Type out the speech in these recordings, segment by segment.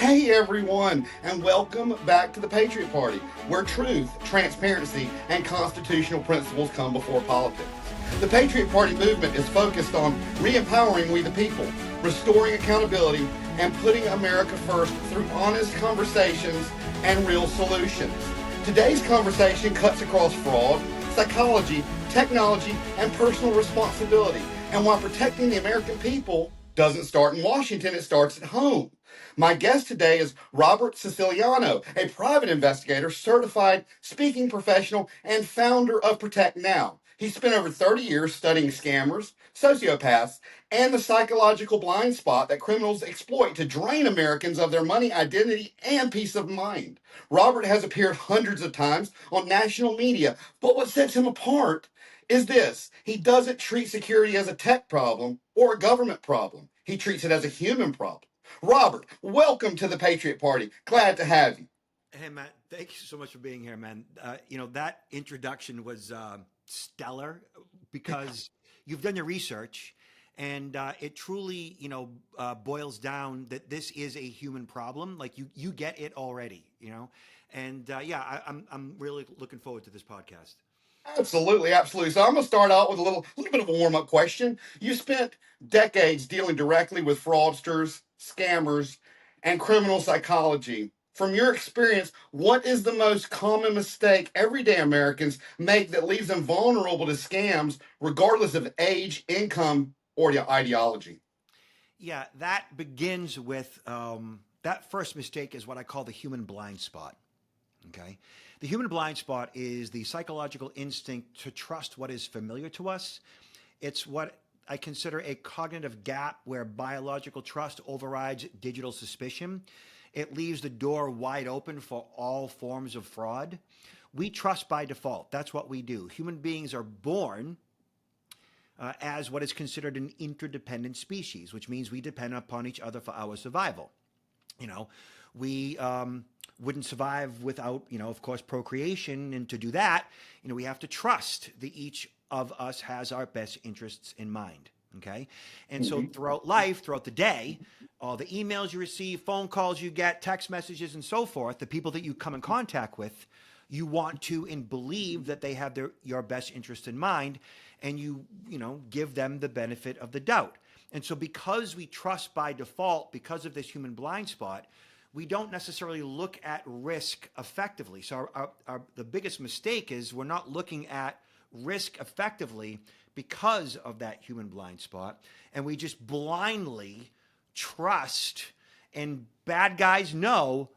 Hey everyone, and welcome back to the Patriot Party, where truth, transparency, and constitutional principles come before politics. The Patriot Party movement is focused on re-empowering we the people, restoring accountability, and putting America first through honest conversations and real solutions. Today's conversation cuts across fraud, psychology, technology, and personal responsibility. And while protecting the American people doesn't start in Washington, it starts at home. My guest today is Robert Siciliano, a private investigator, certified speaking professional, and founder of Protect Now. He spent over 30 years studying scammers, sociopaths, and the psychological blind spot that criminals exploit to drain Americans of their money, identity, and peace of mind. Robert has appeared hundreds of times on national media, but what sets him apart is this: he doesn't treat security as a tech problem or a government problem. He treats it as a human problem. Robert, welcome to the Patriot Party. Glad to have you. Hey, Matt, thank you so much for being here, man. That introduction was stellar because you've done your research, and it truly, boils down that this is a human problem. Like you get it already, and I'm really looking forward to this podcast. Absolutely, absolutely. So I'm going to start out with a little bit of a warm-up question. You spent decades dealing directly with fraudsters, scammers, and criminal psychology. From your experience, what is the most common mistake everyday Americans make that leaves them vulnerable to scams, regardless of age, income, or your ideology? Yeah, that begins with that first mistake is what I call the human blind spot. Okay. The human blind spot is the psychological instinct to trust what is familiar to us. It's what I consider a cognitive gap where biological trust overrides digital suspicion. It leaves the door wide open for all forms of fraud. We trust by default. That's what we do. Human beings are born as what is considered an interdependent species, which means we depend upon each other for our survival. We wouldn't survive without, of course, procreation. And to do that, we have to trust that each of us has our best interests in mind. Okay. And so throughout life, throughout the day, all the emails you receive, phone calls you get, text messages, and so forth, the people that you come in contact with, you want to and believe that they have your best interest in mind, and you give them the benefit of the doubt. And so because we trust by default, because of this human blind spot, we don't necessarily look at risk effectively. So the biggest mistake is we're not looking at risk effectively because of that human blind spot. And we just blindly trust, and bad guys know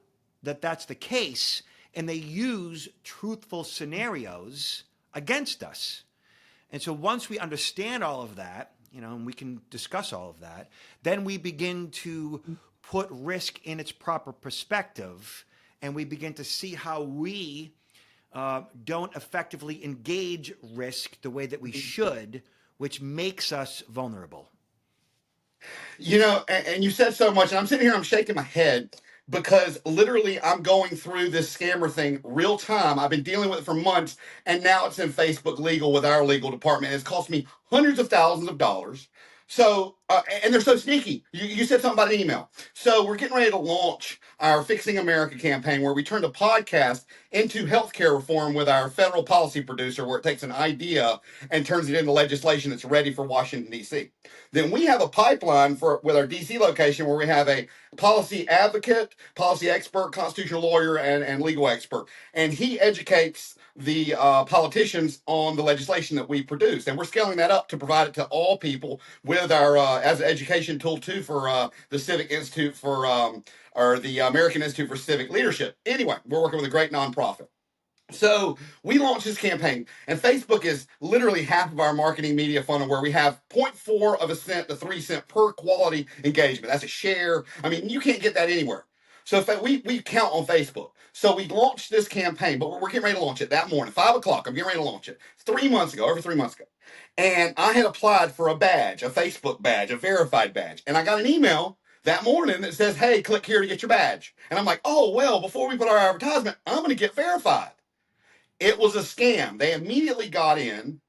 that that's the case, and they use truthful scenarios against us. And so once we understand all of that, and we can discuss all of that, then we begin to put risk in its proper perspective, and we begin to see how we don't effectively engage risk the way that we should, which makes us vulnerable. And you said so much, and I'm sitting here, I'm shaking my head because literally I'm going through this scammer thing real time. I've been dealing with it for months, and now it's in Facebook legal with our legal department. It's cost me hundreds of thousands of dollars. So, and they're so sneaky. You said something about an email. So we're getting ready to launch our Fixing America campaign, where we turned a podcast into healthcare reform with our federal policy producer, where it takes an idea and turns it into legislation that's ready for Washington, D.C. Then we have a pipeline with our D.C. location, where we have a policy advocate, policy expert, constitutional lawyer, and legal expert. And he educates the politicians on the legislation that we produce. And we're scaling that up to provide it to all people with our, as an education tool too, for the Civic Institute or the American Institute for Civic Leadership. Anyway, we're working with a great nonprofit. So we launched this campaign, and Facebook is literally half of our marketing media funnel, where we have 0.4 of a cent to 3 cents per quality engagement. That's a share. I mean, you can't get that anywhere. So we count on Facebook. So we launched this campaign, but we're getting ready to launch it that morning, 5 o'clock. I'm getting ready to launch it. It's 3 months ago, over 3 months ago. And I had applied for a badge, a Facebook badge, a verified badge. And I got an email that morning that says, hey, click here to get your badge. And I'm like, oh, well, before we put our advertisement, I'm going to get verified. It was a scam. They immediately got in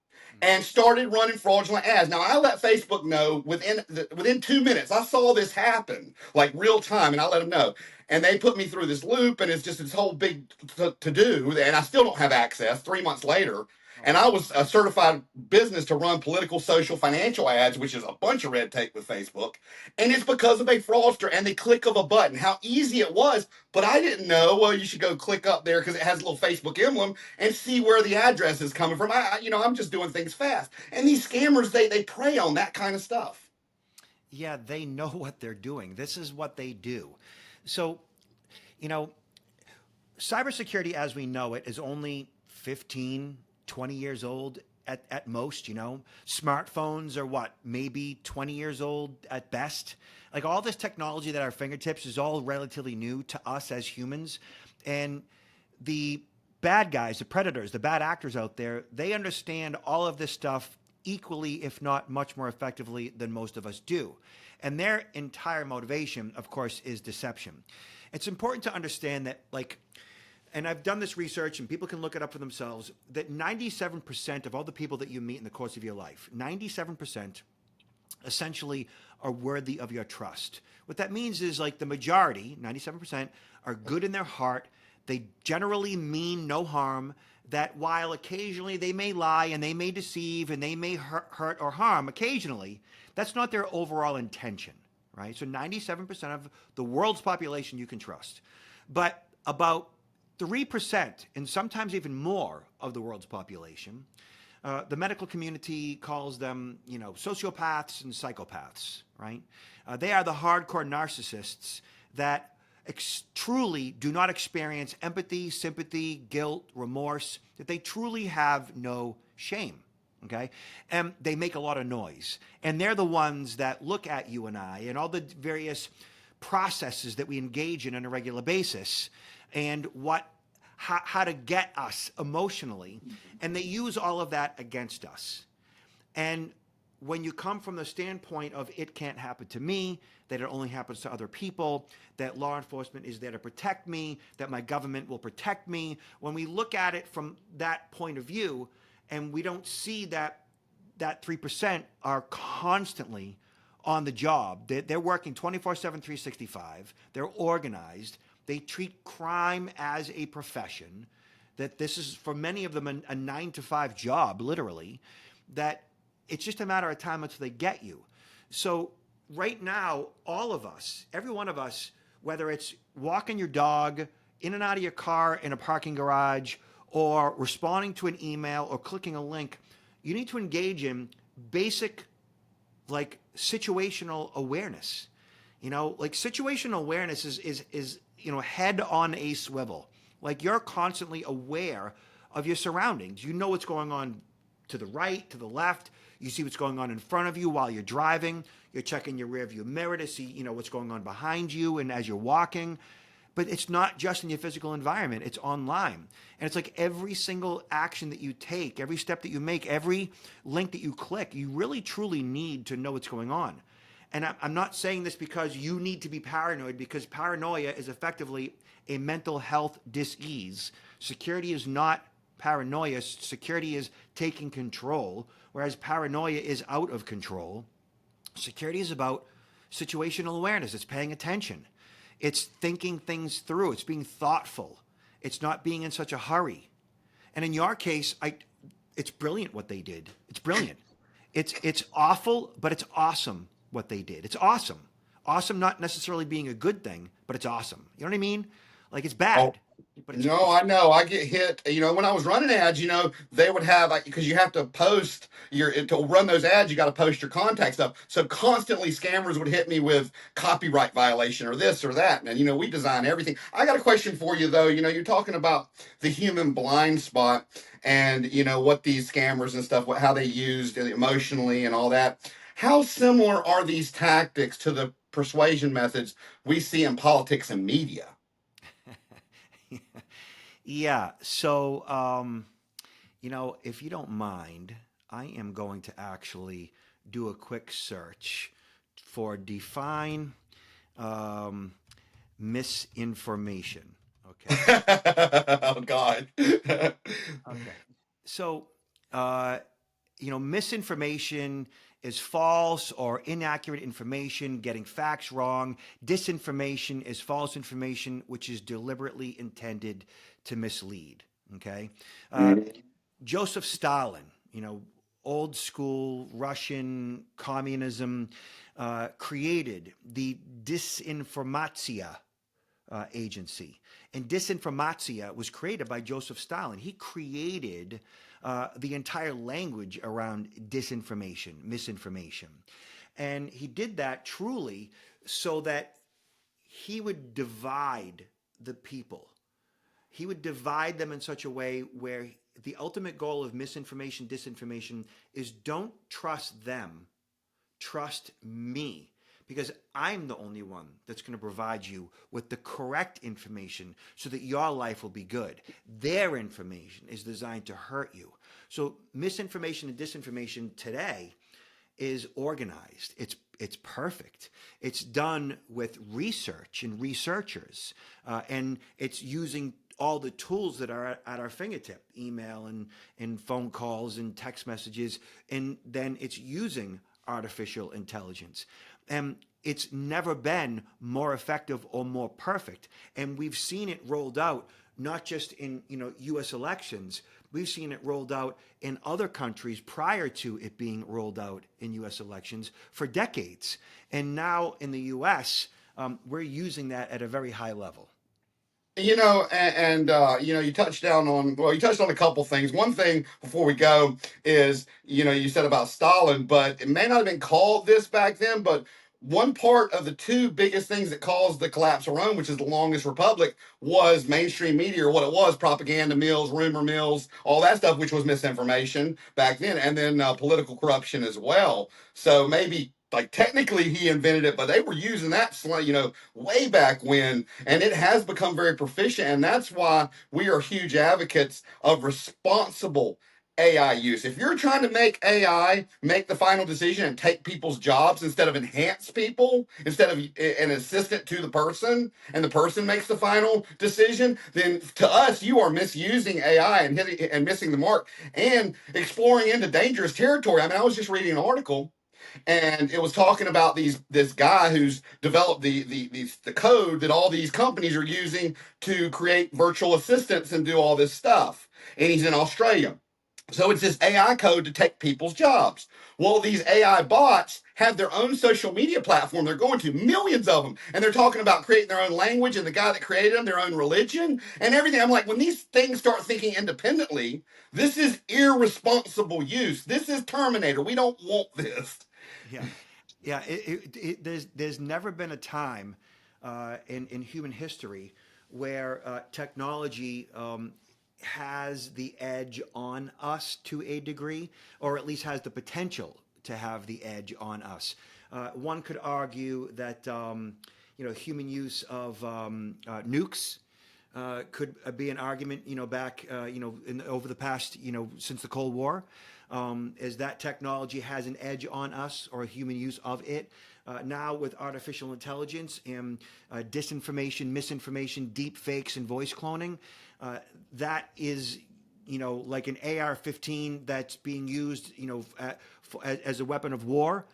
and started running fraudulent ads. Now I let Facebook know within 2 minutes. I saw this happen like real time, and I let them know. And they put me through this loop, and it's just this whole big to do. And I still don't have access 3 months later. Oh, And I was a certified business to run political, social, financial ads, which is a bunch of red tape with Facebook. And it's because of a fraudster and the click of a button. How easy it was, but I didn't know. Well, you should go click up there because it has a little Facebook emblem and see where the address is coming from. I'm just doing things fast. And these scammers, they prey on that kind of stuff. yeah, they know what they're doing. This is what they do. So, you know, cybersecurity as we know it is only 15, 20 years old at most, Smartphones are what, maybe 20 years old at best. Like all this technology that at our fingertips is all relatively new to us as humans. And the bad guys, the predators, the bad actors out there, they understand all of this stuff equally, if not much more effectively than most of us do. And their entire motivation, of course, is deception. It's important to understand that, and I've done this research and people can look it up for themselves, that 97% of all the people that you meet in the course of your life, 97% essentially are worthy of your trust. What that means is the majority, 97%, are good in their heart. They generally mean no harm, that while occasionally they may lie and they may deceive and they may hurt or harm occasionally, that's not their overall intention, right? So 97% of the world's population you can trust. But about 3%, and sometimes even more, of the world's population, the medical community calls them, sociopaths and psychopaths, right? They are the hardcore narcissists that truly do not experience empathy, sympathy, guilt, remorse, that they truly have no shame, okay? And they make a lot of noise. And they're the ones that look at you and I and all the various processes that we engage in on a regular basis and how to get us emotionally. And they use all of that against us. And when you come from the standpoint of it can't happen to me, that it only happens to other people, that law enforcement is there to protect me, that my government will protect me, when we look at it from that point of view and we don't see that 3% are constantly on the job, they're working 24/7, 365, they're organized, they treat crime as a profession, that this is for many of them a 9-to-5 job, literally, that it's just a matter of time until they get you. So right now, all of us, every one of us, whether it's walking your dog, in and out of your car in a parking garage, or responding to an email or clicking a link, you need to engage in basic situational awareness. Situational awareness is head on a swivel. You're constantly aware of your surroundings. You know what's going on to the right, to the left. You see what's going on in front of you while you're driving. You're checking your rearview mirror to see, what's going on behind you and as you're walking. But it's not just in your physical environment. It's online. And it's every single action that you take, every step that you make, every link that you click, you really truly need to know what's going on. And I'm not saying this because you need to be paranoid, because paranoia is effectively a mental health dis-ease. Security is not paranoia. Security is taking control, whereas paranoia is out of control. Security is about situational awareness. It's paying attention. It's thinking things through. It's being thoughtful. It's not being in such a hurry. And in your case, it's brilliant what they did. It's brilliant. It's awful, but it's awesome what they did. It's awesome. Awesome not necessarily being a good thing, but it's awesome. You know what I mean? It's bad. But No, I know. I get hit. When I was running ads, they would have because you have to post to run those ads, you got to post your contact stuff. So constantly scammers would hit me with copyright violation or this or that. And we design everything. I got a question for you though. You're talking about the human blind spot and what these scammers and stuff, how they used it emotionally and all that. How similar are these tactics to the persuasion methods we see in politics and media? Yeah. So, if you don't mind, I am going to actually do a quick search for define misinformation. Okay. Oh God. Okay. So, uh, misinformation is false or inaccurate information, getting facts wrong. Disinformation is false information, which is deliberately intended to mislead. Okay. Joseph Stalin, old school Russian communism, created the Disinformatsia agency. And disinformatsia was created by Joseph Stalin. He created the entire language around disinformation, misinformation. And he did that truly so that he would divide the people. He would divide them in such a way where the ultimate goal of misinformation, disinformation is don't trust them, trust me, because I'm the only one that's going to provide you with the correct information so that your life will be good. Their information is designed to hurt you. So misinformation and disinformation today is organized. It's perfect. It's done with research and researchers, and it's using all the tools that are at our fingertip, email and phone calls and text messages, and then it's using artificial intelligence. And it's never been more effective or more perfect. And we've seen it rolled out, not just in U.S. elections. We've seen it rolled out in other countries prior to it being rolled out in U.S. elections for decades. And now in the U.S., we're using that at a very high level. You touched you touched on a couple things. One thing before we go is, you said about Stalin, but it may not have been called this back then, but one part of the two biggest things that caused the collapse of Rome, which is the longest republic, was mainstream media, or what it was, propaganda mills, rumor mills, all that stuff, which was misinformation back then, and then political corruption as well. So maybe, like, technically he invented it, but they were using that, way back when, and it has become very proficient, and that's why we are huge advocates of responsible AI use. If you're trying to make AI make the final decision and take people's jobs instead of enhance people, instead of an assistant to the person, and the person makes the final decision, then to us, you are misusing AI and hitting and missing the mark and exploring into dangerous territory. I mean, I was just reading an article, and it was talking about this guy who's developed the code that all these companies are using to create virtual assistants and do all this stuff. And he's in Australia. So it's this AI code to take people's jobs. Well, these AI bots have their own social media platform. They're going to millions of them, and they're talking about creating their own language, and the guy that created them, their own religion and everything. I'm like, when these things start thinking independently, this is irresponsible use. This is Terminator. We don't want this. Yeah, yeah. There's never been a time in human history where technology has the edge on us to a degree, or at least has the potential to have the edge on us. One could argue that human use of nukes could be an argument, back, over the past, since the Cold War, is that technology has an edge on us, or human use of it. Now with artificial intelligence and disinformation, misinformation, deep fakes, and voice cloning, that is, like an AR-15 that's being used, as a weapon of war,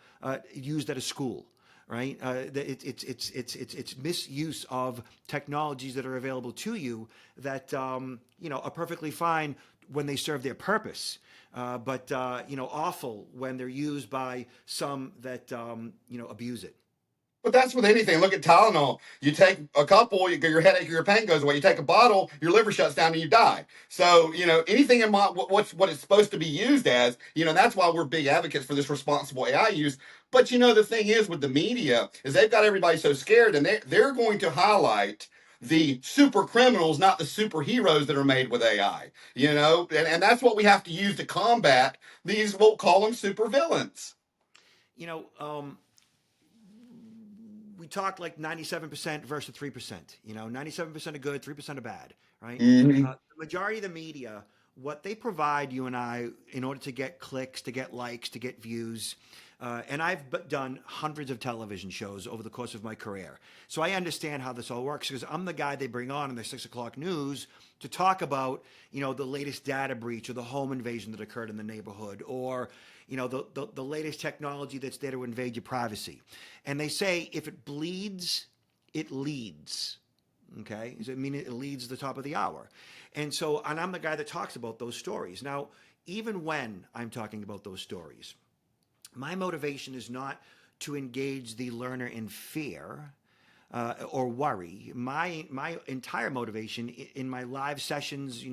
used at a school. Right, it's misuse of technologies that are available to you that are perfectly fine when they serve their purpose, but awful when they're used by some that abuse it. But that's with anything. Look at Tylenol. You take a couple, your headache or your pain goes away. You take a bottle, your liver shuts down and you die. So, anything in what it's supposed to be used as, that's why we're big advocates for this responsible AI use. But, the thing is with the media is they've got everybody so scared, and they're going to highlight the super criminals, not the superheroes that are made with AI, and that's what we have to use to combat these, we'll call them super villains. We talked like 97% versus 3%. 97% are good, 3% are bad, right? Mm-hmm. The majority of the media, what they provide you and I in order to get clicks, to get likes, to get views, And I've done hundreds of television shows over the course of my career. So I understand how this all works because I'm the guy they bring on in the 6 o'clock news to talk about, the latest data breach or the home invasion that occurred in the neighborhood or, the latest technology that's there to invade your privacy. And they say if it bleeds, it leads. Okay? Does it mean it leads the top of the hour? And I'm the guy that talks about those stories. Now, even when I'm talking about those stories, my motivation is not to engage the learner in fear or worry. My entire motivation in my live sessions,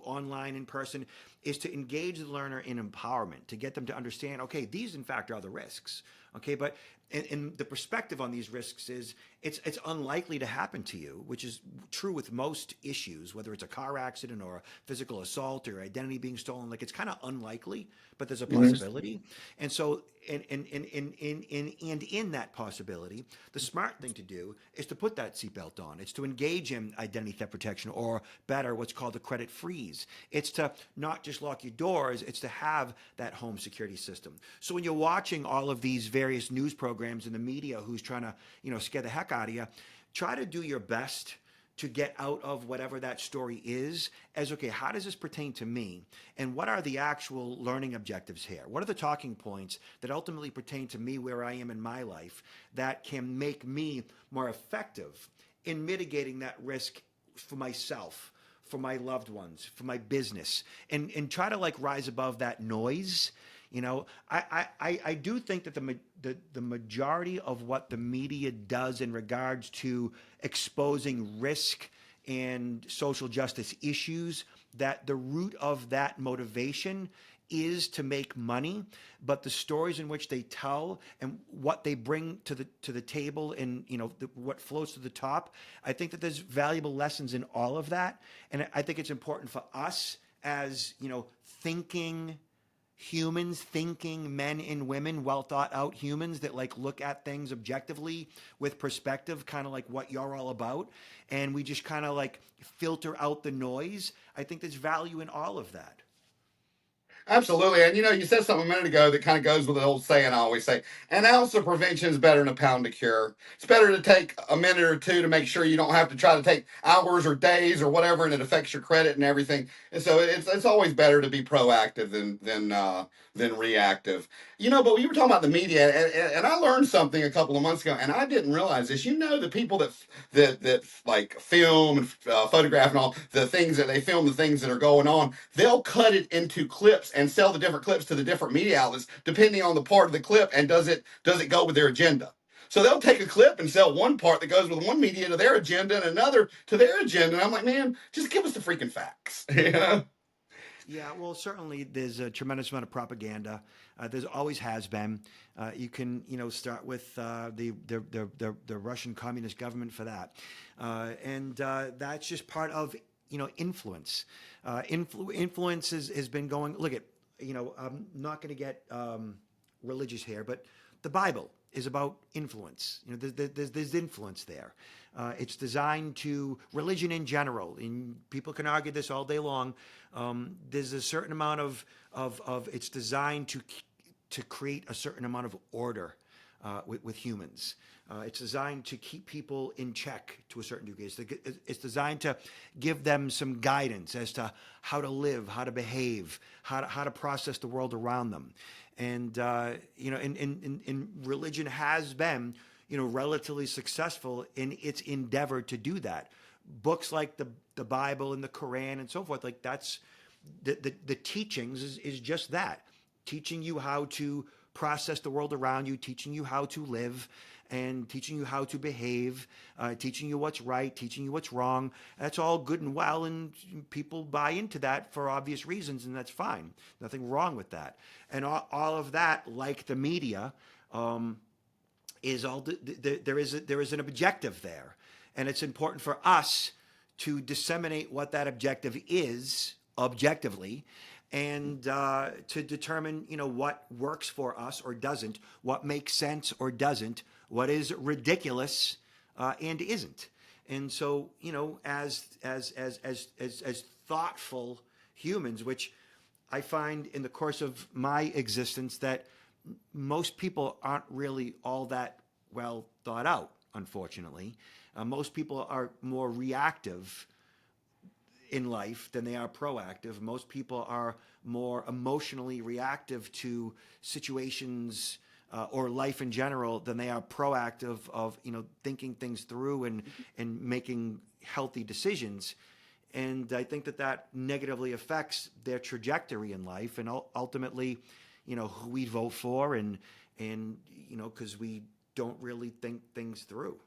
online, in person, is to engage the learner in empowerment, to get them to understand, okay, these in fact are the risks. Okay, but and the perspective on these risks is it's unlikely to happen to you, which is true with most issues, whether it's a car accident or a physical assault or identity being stolen. Like it's kind of unlikely, but there's a possibility. And so, and in that possibility, the smart thing to do is to put that seatbelt on. It's to engage in identity theft protection, or better, what's called the credit freeze. It's to not just lock your doors, it's to have that home security system. So when you're watching all of these various news programs in the media who's trying to, scare the heck out of you, try to do your best to get out of whatever that story is as, okay, how does this pertain to me? And what are the actual learning objectives here? What are the talking points that ultimately pertain to me where I am in my life that can make me more effective in mitigating that risk for myself, for my loved ones, for my business, and try to rise above that noise. I do think that the majority of what the media does in regards to exposing risk and social justice issues, that the root of that motivation is to make money, but the stories in which they tell and what they bring to the table and what floats to the top, I think that there's valuable lessons in all of that, and I think it's important for us as thinking humans, thinking men and women, well thought out humans that look at things objectively with perspective, kind of like what you're all about, and we just kind of filter out the noise. I think there's value in all of that. Absolutely. And you said something a minute ago that kind of goes with the old saying I always say, an ounce of prevention is better than a pound of cure. It's better to take a minute or two to make sure you don't have to try to take hours or days or whatever, and it affects your credit and everything. And so it's always better to be proactive than reactive. But you were talking about the media, and I learned something a couple of months ago, and I didn't realize this. The people that film and photograph and all the things that they film, the things that are going on, they'll cut it into clips and sell the different clips to the different media outlets depending on the part of the clip and does it go with their agenda. So they'll take a clip and sell one part that goes with one media to their agenda and another to their agenda. And I'm like, man, just give us the freaking facts. Yeah, well, certainly there's a tremendous amount of propaganda. There's always has been. You can, start with the Russian communist government for that, and that's just part of influence. Influence has been going. Look at, I'm not going to get religious here, but the Bible is about influence. There's influence there. It's designed to, religion in general, and people can argue this all day long. There's a certain amount of it's designed to create a certain amount of order with humans. It's designed to keep people in check to a certain degree. It's designed to give them some guidance as to how to live, how to behave, how to process the world around them. And and religion has been relatively successful in its endeavor to do that. Books like the Bible and the Quran and so forth, that's the teachings is just that, teaching you how to process the world around you, teaching you how to live, and teaching you how to behave, teaching you what's right, teaching you what's wrong. That's all good and well, and people buy into that for obvious reasons, and that's fine. Nothing wrong with that. And all of that, like the media, is all there is an objective there, and it's important for us to disseminate what that objective is objectively, and to determine what works for us or doesn't, what makes sense or doesn't, what is ridiculous and isn't. And so as thoughtful humans, which I find in the course of my existence that most people aren't really all that well thought out, unfortunately. Most people are more reactive in life than they are proactive. Most people are more emotionally reactive to situations or life in general than they are proactive of thinking things through and making healthy decisions. And I think that negatively affects their trajectory in life and ultimately, who we vote for and because we don't really think things through.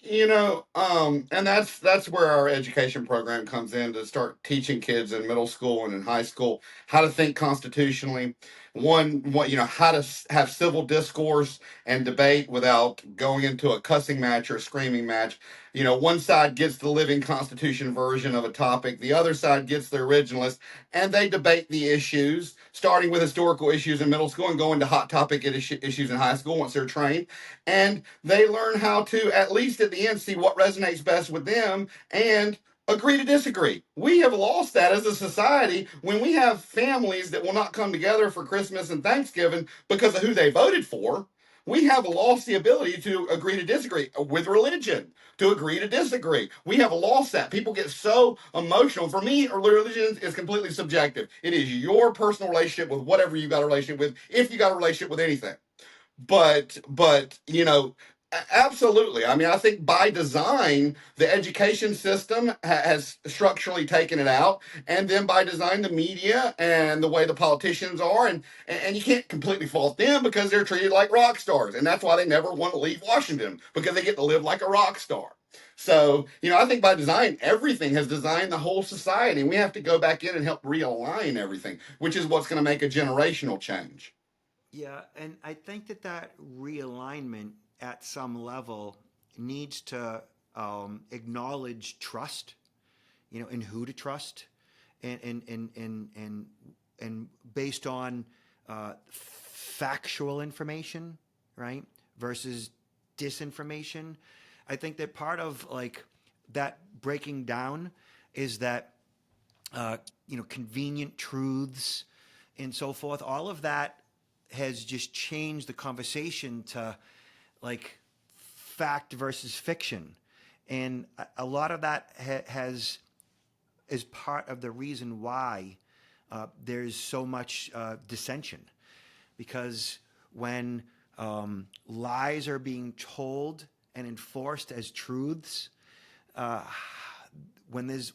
And that's where our education program comes in to start teaching kids in middle school and in high school how to think constitutionally. How to have civil discourse and debate without going into a cussing match or a screaming match. One side gets the living constitution version of a topic, the other side gets the originalist, and they debate the issues, starting with historical issues in middle school and going to hot topic issues in high school once they're trained. And they learn how to, at least at the end, see what resonates best with them and agree to disagree. We have lost that as a society when we have families that will not come together for Christmas and Thanksgiving because of who they voted for. We have lost the ability to agree to disagree with religion, to agree to disagree. We have lost that. People get so emotional. For me, religion is completely subjective. It is your personal relationship with whatever you got a relationship with, if you got a relationship with anything. But absolutely. I mean, I think by design the education system has structurally taken it out, and then by design the media and the way the politicians are, and you can't completely fault them because they're treated like rock stars, and that's why they never want to leave Washington, because they get to live like a rock star. So, I think by design, everything has designed the whole society, and we have to go back in and help realign everything, which is what's going to make a generational change. Yeah, and I think that realignment at some level needs to acknowledge trust, and who to trust, and based on factual information, right, versus disinformation. I think that part of like that breaking down is that convenient truths and so forth. All of that has just changed the conversation to like fact versus fiction, and a lot of that has is part of the reason why there's so much dissension, because when lies are being told and enforced as truths, uh, when there's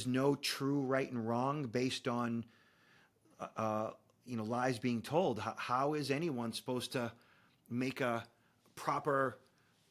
no true right and wrong based on lies being told, how is anyone supposed to make a proper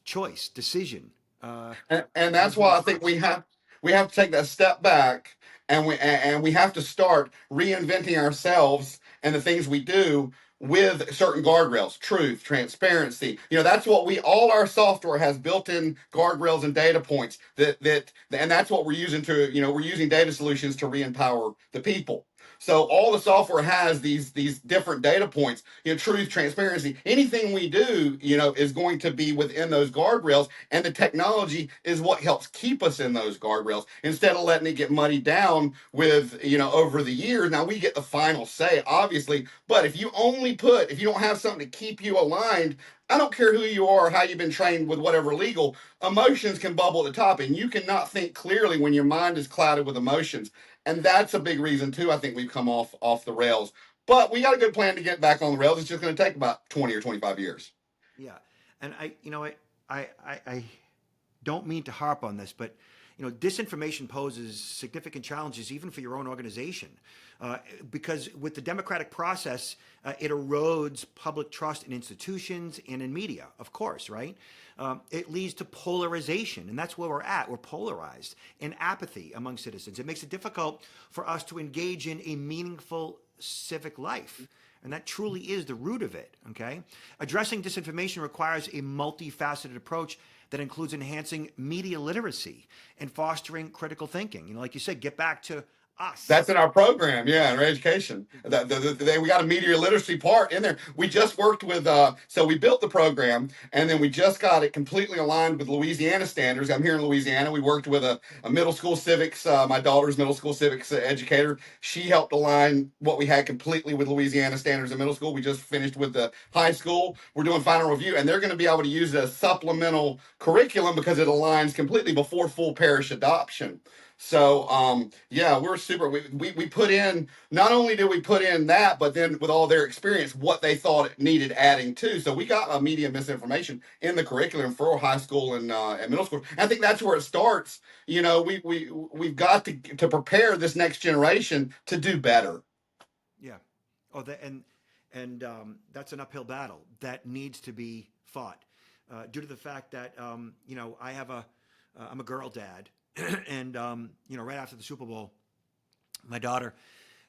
decision? And There's that's no why I think trust. we have to take that step back, and we have to start reinventing ourselves and the things we do with certain guardrails, truth, transparency. That's what all our software has built-in guardrails and data points and that's what we're using we're using data solutions to re-empower the people. So all the software has these different data points, truth, transparency. Anything we do, is going to be within those guardrails, and the technology is what helps keep us in those guardrails instead of letting it get muddied down with, over the years. Now we get the final say, obviously, but if you don't have something to keep you aligned, I don't care who you are or how you've been trained with whatever legal, emotions can bubble at the top, and you cannot think clearly when your mind is clouded with emotions. And that's a big reason too. I think we've come off the rails, but we got a good plan to get back on the rails. It's just going to take about 20 or 25 years. Yeah, and I don't mean to harp on this, but disinformation poses significant challenges even for your own organization, because with the democratic process, it erodes public trust in institutions and in media, of course, right? It leads to polarization, and that's where we're at. We're polarized, and apathy among citizens. It makes it difficult for us to engage in a meaningful civic life. And that truly is the root of it, okay? Addressing disinformation requires a multifaceted approach that includes enhancing media literacy and fostering critical thinking. Like you said, get back to Us. That's in our program, yeah, in our education. We got a media literacy part in there. We just worked with, so we built the program, and then we just got it completely aligned with Louisiana standards. I'm here in Louisiana. We worked with a middle school civics, my daughter's middle school civics educator. She helped align what we had completely with Louisiana standards in middle school. We just finished with the high school. We're doing final review, and they're going to be able to use it as supplemental curriculum because it aligns completely before full parish adoption. So yeah, we're super. We put in, not only did we put in that, but then with all their experience, what they thought it needed adding to. So we got media misinformation in the curriculum for high school and middle school. And I think that's where it starts. You know, we've got to prepare this next generation to do better. Yeah. Oh, that's an uphill battle that needs to be fought, due to the fact that I'm a girl dad, and right after the Super Bowl, my daughter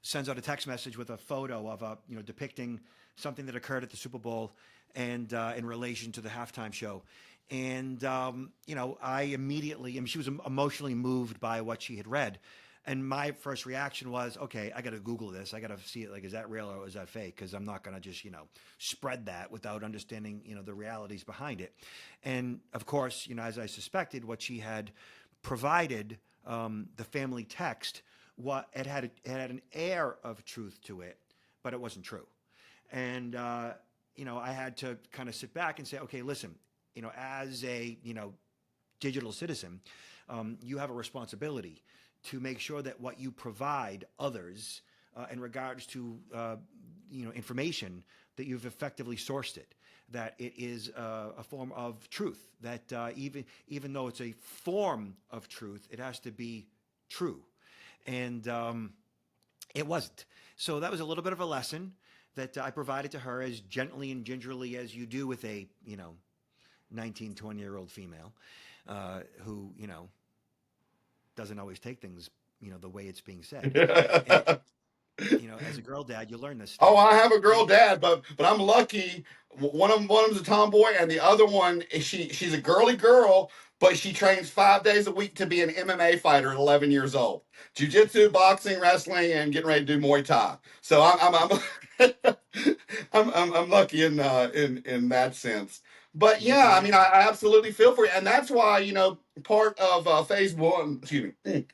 sends out a text message with a photo of depicting something that occurred at the Super Bowl and in relation to the halftime show. And I immediately, I mean, she was emotionally moved by what she had read. And my first reaction was, okay, I got to Google this. I got to see it. Like, is that real or is that fake? Because I'm not going to just, spread that without understanding, the realities behind it. And of course, as I suspected, what she had provided, the family text, it had an air of truth to it, but it wasn't true. And I had to kind of sit back and say, okay, listen, as a digital citizen, you have a responsibility to make sure that what you provide others in regards to information, that you've effectively sourced it, that it is a form of truth, that even though it's a form of truth, it has to be true. And it wasn't. So that was a little bit of a lesson that I provided to her as gently and gingerly as you do with a 19, 20-year-old female who doesn't always take things the way it's being said. And, as a girl dad, you learn this Oh, stuff. I have a girl And dad, but I'm lucky. One of them's a tomboy, and the other one is she's a girly girl, but she trains 5 days a week to be an MMA fighter at 11 years old. Jiu-jitsu, boxing, wrestling, and getting ready to do Muay Thai. So I'm I'm lucky in that sense. But you get the yeah, I mean, mentor. I absolutely feel for you, and that's why part of phase one. Excuse me.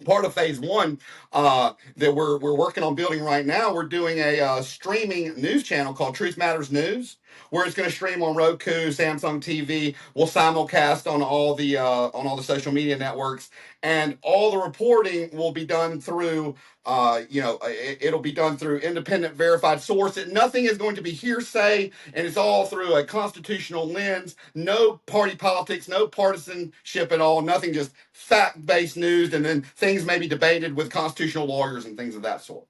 Part of phase one that we're working on building right now, we're doing a streaming news channel called Truth Matters News, where it's going to stream on Roku, Samsung TV. We'll simulcast on all the social media networks, and all the reporting will be done through it'll be done through independent verified source. Nothing is going to be hearsay, and it's all through a constitutional lens. No party politics, no partisanship at all. Nothing, just fact-based news, and then things may be debated with constitutional lawyers and things of that sort.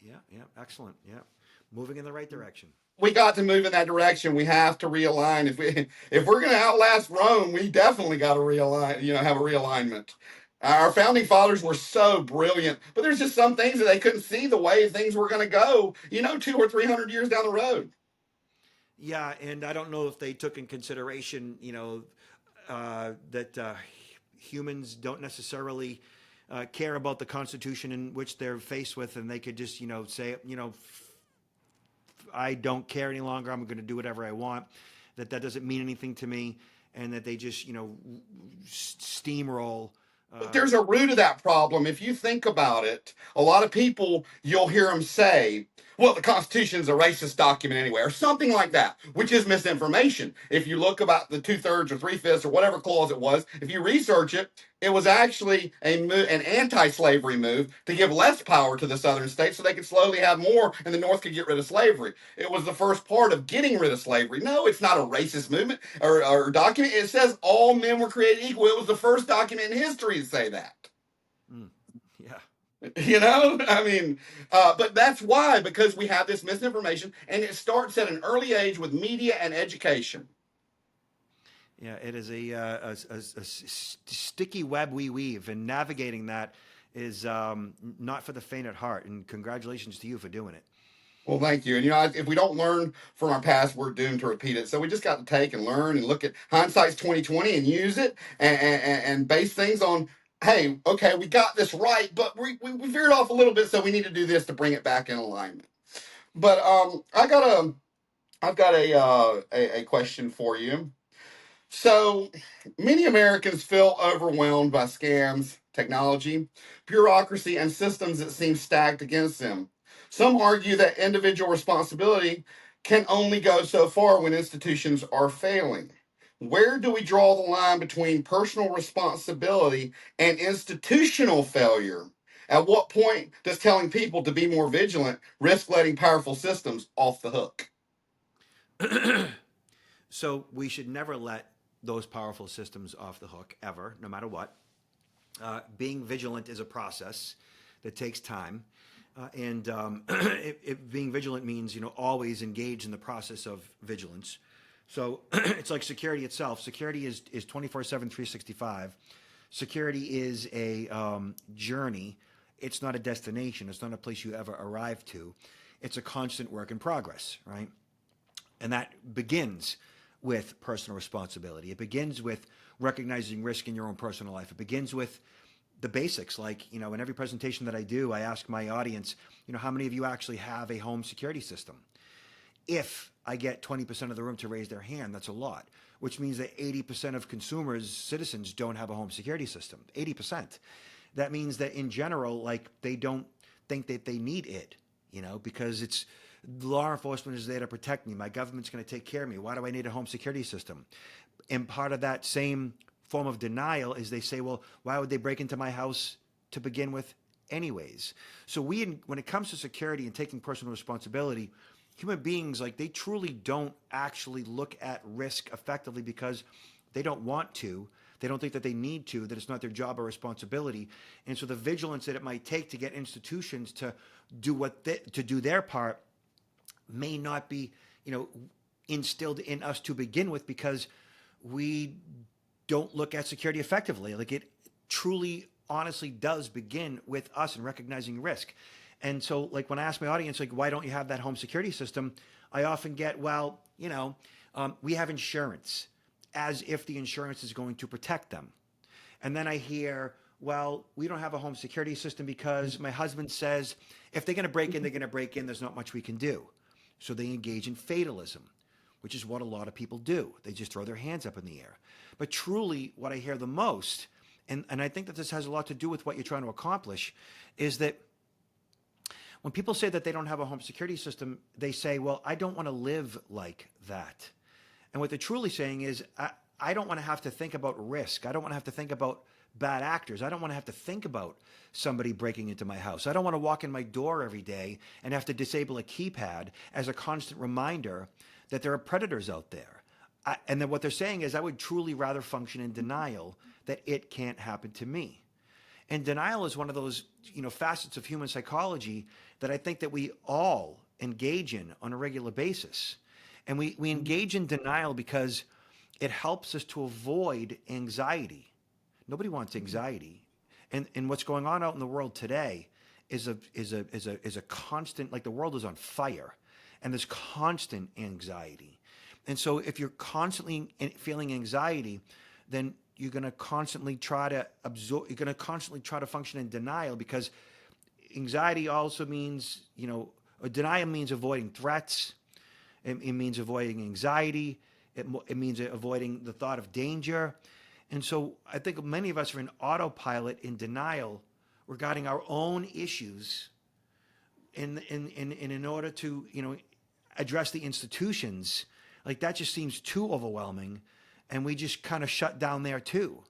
Yeah, yeah, excellent. Yeah, moving in the right direction. We got to move in that direction. We have to realign. If we're going to outlast Rome, we definitely got to realign. Have a realignment. Our founding fathers were so brilliant, but there's just some things that they couldn't see the way things were going to go. 200 or 300 years down the road. Yeah, and I don't know if they took in consideration, that humans don't necessarily care about the Constitution in which they're faced with, and they could just, say, I don't care any longer. I'm going to do whatever I want. That doesn't mean anything to me, and that they just, steamroll. But there's a root of that problem. If you think about it, a lot of people, you'll hear them say, well, the Constitution is a racist document anyway, or something like that, which is misinformation. If you look about the 2/3 or 3/5 or whatever clause it was, if you research it, it was actually an anti-slavery move to give less power to the southern states so they could slowly have more and the North could get rid of slavery. It was the first part of getting rid of slavery. No, it's not a racist movement or document. It says all men were created equal. It was the first document in history to say that. Mm, yeah. I mean, but that's why, because we have this misinformation, and it starts at an early age with media and education. Yeah, it is a sticky web we weave, and navigating that is not for the faint at heart. And congratulations to you for doing it. Well, thank you. And if we don't learn from our past, we're doomed to repeat it. So we just got to take and learn and look at hindsight's 20/20 and use it and base things on hey, okay, we got this right, but we veered off a little bit, so we need to do this to bring it back in alignment. But I've got a question for you. So many Americans feel overwhelmed by scams, technology, bureaucracy, and systems that seem stacked against them. Some argue that individual responsibility can only go so far when institutions are failing. Where do we draw the line between personal responsibility and institutional failure? At what point does telling people to be more vigilant risk letting powerful systems off the hook? So we should never let those powerful systems off the hook ever, no matter what. Being vigilant is a process that takes time. Being vigilant means, always engage in the process of vigilance. So it's like security itself. Security is 24/7, 365. Security is a journey. It's not a destination. It's not a place you ever arrive to. It's a constant work in progress, right? And that begins with personal responsibility. It begins with recognizing risk in your own personal life. It begins with the basics. Like, in every presentation that I do, I ask my audience, how many of you actually have a home security system? If I get 20% of the room to raise their hand, that's a lot, which means that 80% of consumers, citizens, don't have a home security system. 80%. That means that in general, like, they don't think that they need it, because it's law enforcement is there to protect me. My government's going to take care of me. Why do I need a home security system? And part of that same form of denial is they say, well, why would they break into my house to begin with anyways? So when it comes to security and taking personal responsibility, human beings, like, they truly don't actually look at risk effectively because they don't want to. They don't think that they need to, that it's not their job or responsibility. And so the vigilance that it might take to get institutions to do their part may not be, instilled in us to begin with, because we don't look at security effectively. Like, it truly, honestly does begin with us and recognizing risk. And so, like, when I ask my audience, like, why don't you have that home security system? I often get, well, we have insurance, as if the insurance is going to protect them. And then I hear, well, we don't have a home security system because my husband says if they're going to break in, they're going to break in. There's not much we can do. So they engage in fatalism, which is what a lot of people do. They just throw their hands up in the air. But truly, what I hear the most, and I think that this has a lot to do with what you're trying to accomplish, is that when people say that they don't have a home security system, they say, well, I don't want to live like that. And what they're truly saying is, I don't want to have to think about risk. I don't want to have to think about bad actors. I don't want to have to think about somebody breaking into my house. I don't want to walk in my door every day and have to disable a keypad as a constant reminder that there are predators out there. And then what they're saying is, I would truly rather function in denial that it can't happen to me. And denial is one of those, facets of human psychology that I think that we all engage in on a regular basis. And we engage in denial because it helps us to avoid anxiety. Nobody wants anxiety. And what's going on out in the world today is a constant, like, the world is on fire, and there's constant anxiety. And so if you're constantly feeling anxiety, then you're going to constantly try to absorb, you're going to constantly try to function in denial, because anxiety also means, denial means avoiding threats. It means avoiding anxiety. It means avoiding the thought of danger. And so I think many of us are in autopilot, in denial regarding our own issues, in order to, address the institutions. Like, that just seems too overwhelming, and we just kind of shut down there too.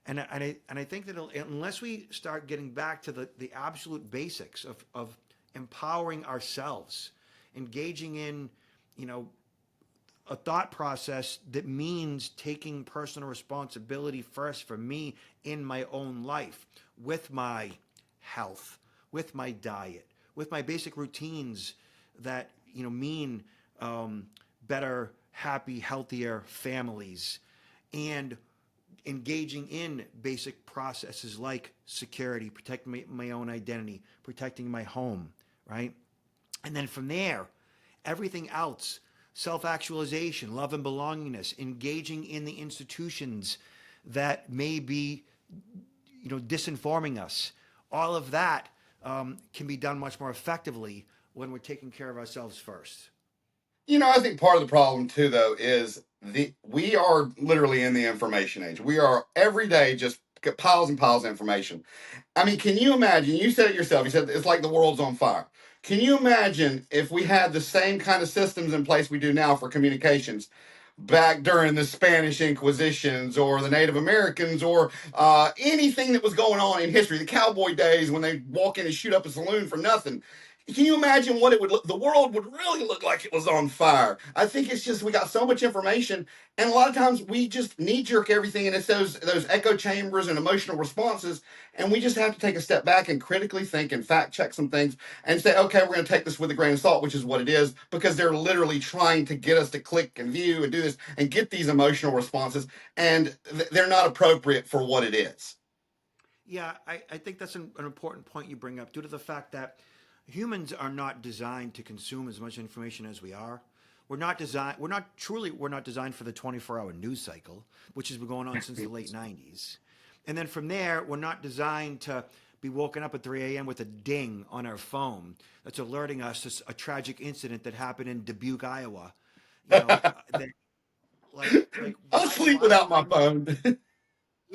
And I think that unless we start getting back to the absolute basics of empowering ourselves, engaging in, a thought process that means taking personal responsibility first for me in my own life, with my health, with my diet, with my basic routines that, mean better, happy, healthier families, and engaging in basic processes like security, protecting my own identity, protecting my home, right? And then from there, everything else, self-actualization, love and belongingness, engaging in the institutions that may be, disinforming us. All of that can be done much more effectively when we're taking care of ourselves first. I think part of the problem too, though, is we are literally in the information age. We are every day just get piles and piles of information. I mean, can you imagine? You said it yourself. You said it's like the world's on fire. Can you imagine if we had the same kind of systems in place we do now for communications back during the Spanish Inquisitions or the Native Americans or anything that was going on in history, the cowboy days when they walk in and shoot up a saloon for nothing? Can you imagine what it would look? The world would really look like it was on fire. I think it's just we got so much information, and a lot of times we just knee jerk everything, and it's those echo chambers and emotional responses, and we just have to take a step back and critically think and fact check some things and say, okay, we're going to take this with a grain of salt, which is what it is, because they're literally trying to get us to click and view and do this and get these emotional responses, and they're not appropriate for what it is. Yeah, I think that's an important point you bring up due to the fact that humans are not designed to consume as much information as we are. We're not designed for the 24-hour news cycle, which has been going on since the late 90s. And then from there, we're not designed to be woken up at 3 a.m. with a ding on our phone that's alerting us to a tragic incident that happened in Dubuque, Iowa. You know, that, like I'll sleep without my phone.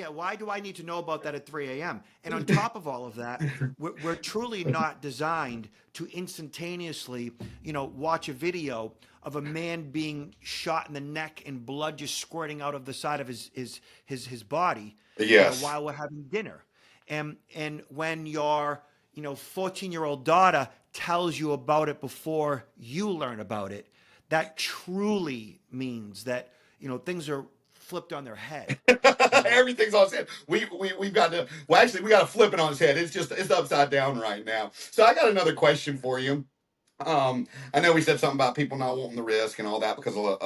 yeah, why do I need to know about that at 3 a.m.? And on top of all of that, we're truly not designed to instantaneously, watch a video of a man being shot in the neck and blood just squirting out of the side of his body, Yes. while we're having dinner. And when your 14-year-old daughter tells you about it before you learn about it, that truly means that things are flipped on their head. Everything's on its head. We've got to, well, actually, we got to flip it on its head. It's upside down right now. So I got another question for you. I know we said something about people not wanting the risk and all that because of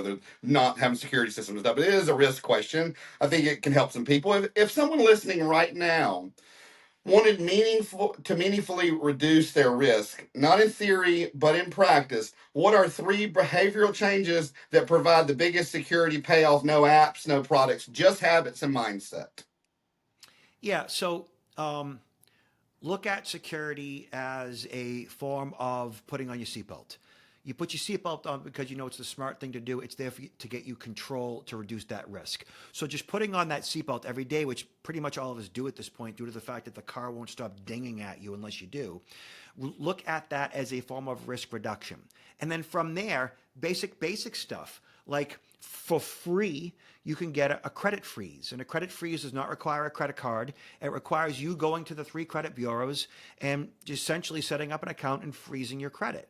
they're not having security systems and stuff, but it is a risk question. I think it can help some people. If someone listening right now wanted meaningfully reduce their risk, not in theory, but in practice, what are three behavioral changes that provide the biggest security payoff? No apps, no products, just habits and mindset. Yeah, so look at security as a form of putting on your seatbelt. You put your seatbelt on because you know it's the smart thing to do. It's there for you, to get you control to reduce that risk. So just putting on that seatbelt every day, which pretty much all of us do at this point due to the fact that the car won't stop dinging at you unless you do, look at that as a form of risk reduction. And then from there, basic stuff like for free, you can get a credit freeze. And a credit freeze does not require a credit card. It requires you going to the 3 credit bureaus and essentially setting up an account and freezing your credit.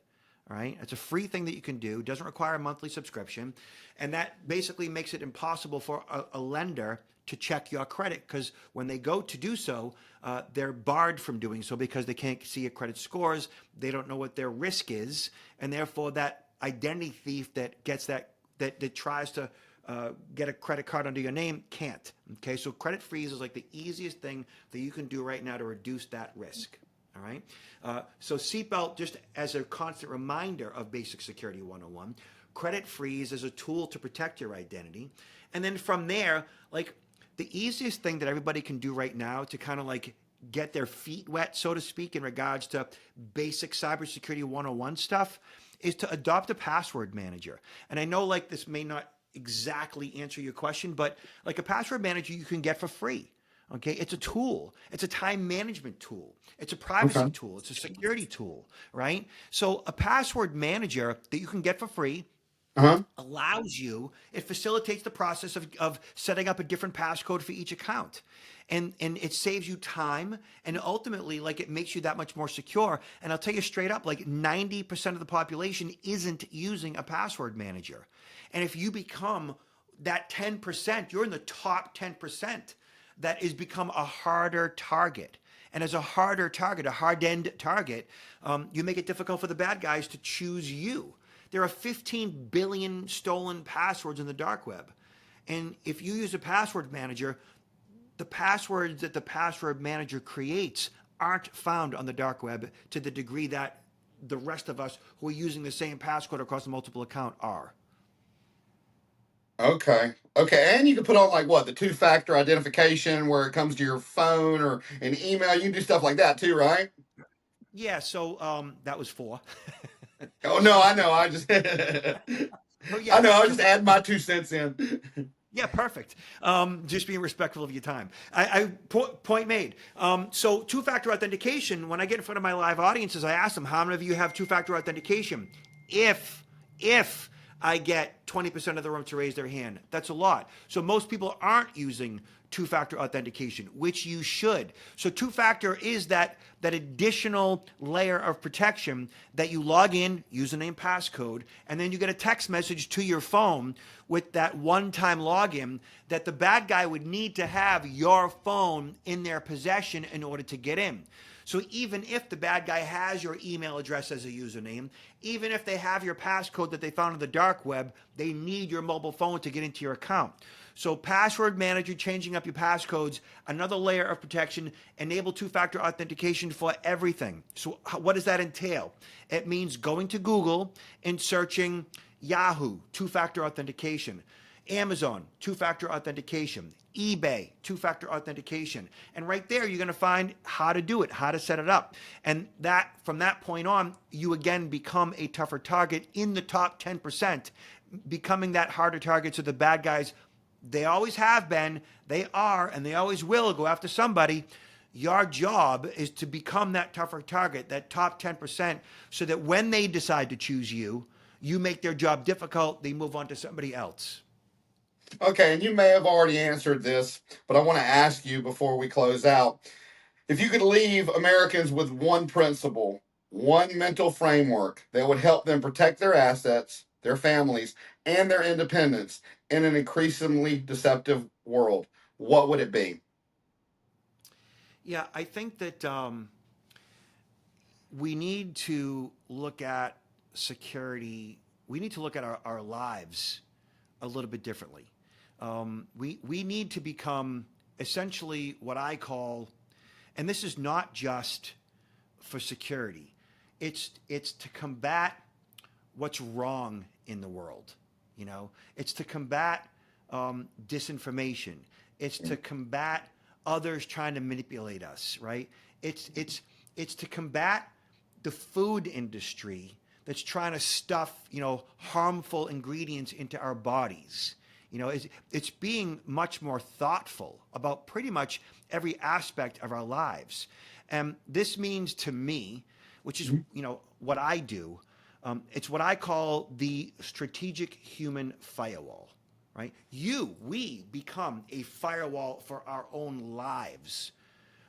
All right. It's a free thing that you can do. It doesn't require a monthly subscription. And that basically makes it impossible for a lender to check your credit because when they go to do so, they're barred from doing so because they can't see your credit scores. They don't know what their risk is. And therefore, that identity thief that gets that tries to get a credit card under your name can't. Okay. So credit freeze is like the easiest thing that you can do right now to reduce that risk. All right. So seatbelt just as a constant reminder of basic security 101. Credit freeze as a tool to protect your identity. And then from there, like the easiest thing that everybody can do right now to kind of like get their feet wet, so to speak, in regards to basic cybersecurity 101 stuff is to adopt a password manager. And I know like this may not exactly answer your question, but like a password manager you can get for free. Okay, it's a tool. It's a time management tool. It's a privacy tool. It's a security tool, right? So a password manager that you can get for free allows you, it facilitates the process of setting up a different passcode for each account. And it saves you time and ultimately like it makes you that much more secure. And I'll tell you straight up, like 90% of the population isn't using a password manager. And if you become that 10%, you're in the top 10%. That is become a harder target. And as a harder target, a hardened target, you make it difficult for the bad guys to choose you. There are 15 billion stolen passwords in the dark web. And if you use a password manager, the passwords that the password manager creates aren't found on the dark web to the degree that the rest of us who are using the same passcode across a multiple account are. Okay. Okay. And you can put on like what, the two-factor identification where it comes to your phone or an email. You can do stuff like that too, right? Yeah, so that was four. Oh no, I So, know. I just so I yeah, know, I two. just add my 2 cents in. Yeah, perfect. Just being respectful of your time. Point made. So two-factor authentication. When I get in front of my live audiences, I ask them, "How many of you have two-factor authentication?" If if I get 20% of the room to raise their hand, that's a lot. So most people aren't using two-factor authentication, which you should. So two-factor is that additional layer of protection that you log in, username, passcode, and then you get a text message to your phone with that one-time login that the bad guy would need to have your phone in their possession in order to get in. So even if the bad guy has your email address as a username, even if they have your passcode that they found on the dark web, they need your mobile phone to get into your account. So password manager, changing up your passcodes, another layer of protection, enable two-factor authentication for everything. So what does that entail? It means going to Google and searching Yahoo, two-factor authentication. Amazon, two-factor authentication. eBay, two-factor authentication. And right there, you're going to find how to do it, how to set it up. And that from that point on, you again become a tougher target in the top 10%, becoming that harder target so the bad guys, they always have been, they are, and they always will go after somebody. Your job is to become that tougher target, that top 10%, so that when they decide to choose you, you make their job difficult, they move on to somebody else. Okay, and you may have already answered this, but I want to ask you before we close out. If you could leave Americans with one principle, one mental framework that would help them protect their assets, their families, and their independence in an increasingly deceptive world, what would it be? Yeah, I think that we need to look at security, we need to look at our lives a little bit differently. We need to become essentially what I call, and this is not just for security, it's to combat what's wrong in the world. You know, it's to combat disinformation. It's to combat others trying to manipulate us. Right? It's to combat the food industry that's trying to stuff harmful ingredients into our bodies. It's being much more thoughtful about pretty much every aspect of our lives. And this means to me, which is what I do, it's what I call the strategic human firewall. Right? We become a firewall for our own lives,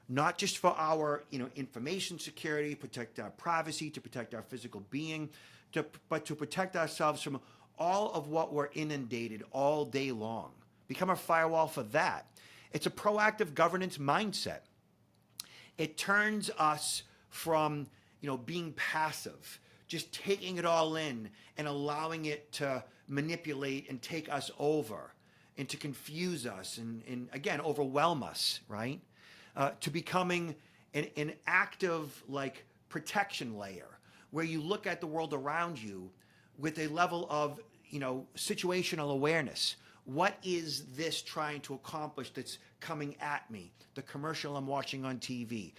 not just for our information security, protect our privacy, to protect our physical being, but to protect ourselves from all of what we're inundated all day long. Become a firewall for that. It's a proactive governance mindset. It turns us from being passive, just taking it all in and allowing it to manipulate and take us over and to confuse us and again overwhelm us, right? To becoming an active like protection layer where you look at the world around you with a level of situational awareness. What is this trying to accomplish that's coming at me? The commercial I'm watching on TV,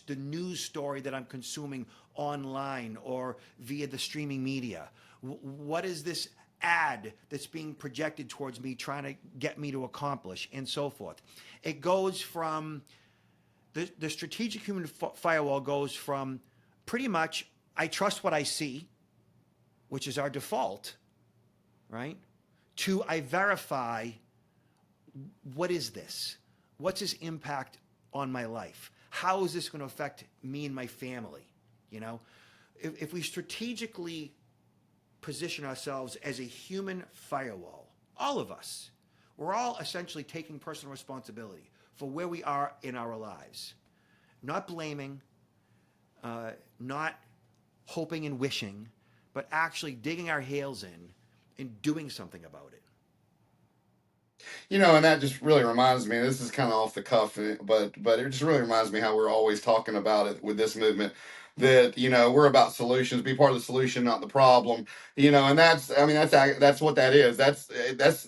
the news story that I'm consuming online or via the streaming media. What is this ad that's being projected towards me trying to get me to accomplish, and so forth? It goes from the strategic human firewall goes from pretty much I trust what I see, which is our default, right? To I verify what is this? What's its impact on my life? How is this going to affect me and my family? If we strategically position ourselves as a human firewall, all of us, we're all essentially taking personal responsibility for where we are in our lives. Not blaming, not hoping and wishing, but actually digging our heels in and doing something about it. And that just really reminds me. This is kind of off the cuff, but it just really reminds me how we're always talking about it with this movement. that, we're about solutions, be part of the solution, not the problem, and that's what that is. That's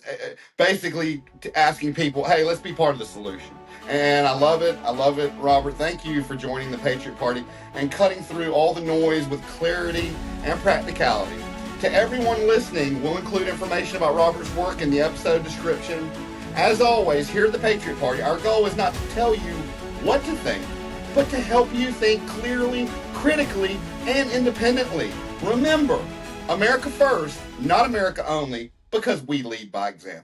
basically asking people, hey, let's be part of the solution. And I love it. I love it, Robert. Thank you for joining the Patriot Party and cutting through all the noise with clarity and practicality. To everyone listening, we'll include information about Robert's work in the episode description. As always, here at the Patriot Party, our goal is not to tell you what to think, but to help you think clearly, critically, and independently. Remember, America first, not America only, because we lead by example.